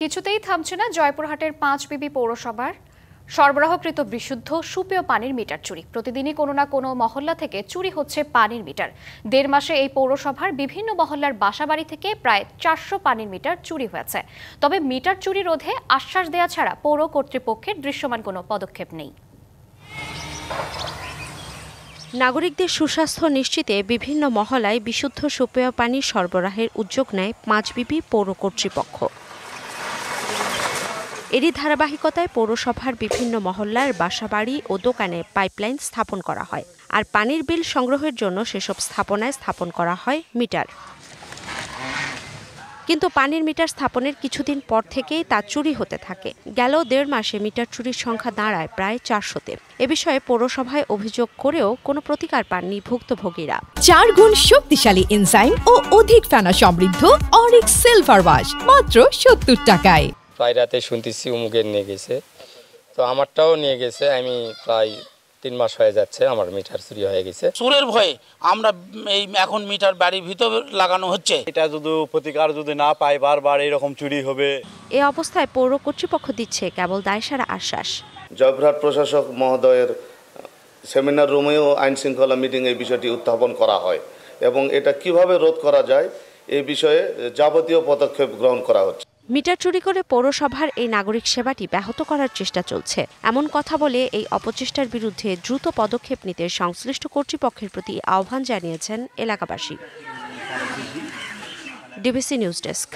কিছুতেই থামছে না জয়পুরহাটের পাঁচবিবি পৌরসভার সরবরাহকৃত বিশুদ্ধ সুপেয় পানির মিটার চুরি। প্রতিদিনই কোনো না কোনো মহল্লা থেকে চুরি হচ্ছে পানির মিটার। ১.৫ মাসে এই পৌরসভার বিভিন্ন মহল্লার বাসাবাড়ি থেকে প্রায় ৪০০ পানির মিটার চুরি হয়েছে। তবে মিটার চুরি রোধে আশ্বাস দেয়া ছাড়া পৌর কর্তৃপক্ষের দৃশ্যমান কোনো পদক্ষেপ নেই। নাগরিকদের সুস্বাস্থ্য নিশ্চিতে বিভিন্ন মহলায় বিশুদ্ধ সুপেয় পানি সরবরাহের উদ্যোগ নেয় পাঁচবিবি পৌর কর্তৃপক্ষ। এরই ধারাবাহিকতায় পৌরসভার বিভিন্ন মহল্লার বাসাবাড়ি ও দোকানে পাইপলাইন স্থাপন করা হয়, আর পানির বিল সংগ্রহের জন্য সেসব স্থাপনায় স্থাপন করা হয় মিটার। কিন্তু পানির মিটার স্থাপনের কিছুদিন পর থেকেই তা চুরি হতে থাকে। গেল ১.৫ মাসে মিটার চুরির সংখ্যা দাঁড়ায় প্রায় ৪০০-তে। এ বিষয়ে পৌরসভায় অভিযোগ করেও কোনো প্রতিকার পাননি ভুক্তভোগীরা। ৪ গুণ শক্তিশালী এনজাইম ও অধিক ফেনা সমৃদ্ধ অরিক সিলভার ওয়াশ মাত্র ৭০ টাকায়। প্রায় রাতে শুনতেছি উমুকের নিয়ে গেছে, তো আমারটাও নিয়ে গেছে। আমি প্রায় ৩ মাস হয়ে যাচ্ছে আমার মিটার চুরি হয়ে গেছে। চোরের ভয়ে আমরা এই এখন মিটার বাড়ির ভিতর লাগানো হচ্ছে। এটা যদি প্রতিকার যদি না পাই বারবার এরকম চুরি হবে। এ অবস্থায় পৌর কর্তৃপক্ষ দিচ্ছে কেবল দায়সারা আশ্বাস। জয়পুরহাট প্রশাসক মহোদয়ের সেমিনার রুমেও আইন শৃঙ্খলা মিটিং এই বিষয়টি উত্থাপন করা হয় এবং এটা কিভাবে রোধ করা যায় এই বিষয়ে যাবতীয় পদক্ষেপ গ্রহণ করা হচ্ছে। মিটার চুরি করে পৌরসভার এই নাগরিক সেবাটি ব্যাহত করার চেষ্টা চলছে এমন কথা বলে এই অপচেষ্টার বিরুদ্ধে দ্রুত পদক্ষেপ নিতে সংশ্লিষ্ট কর্তৃপক্ষের প্রতি আহ্বান জানিয়েছেন এলাকাবাসী। DBC news desk.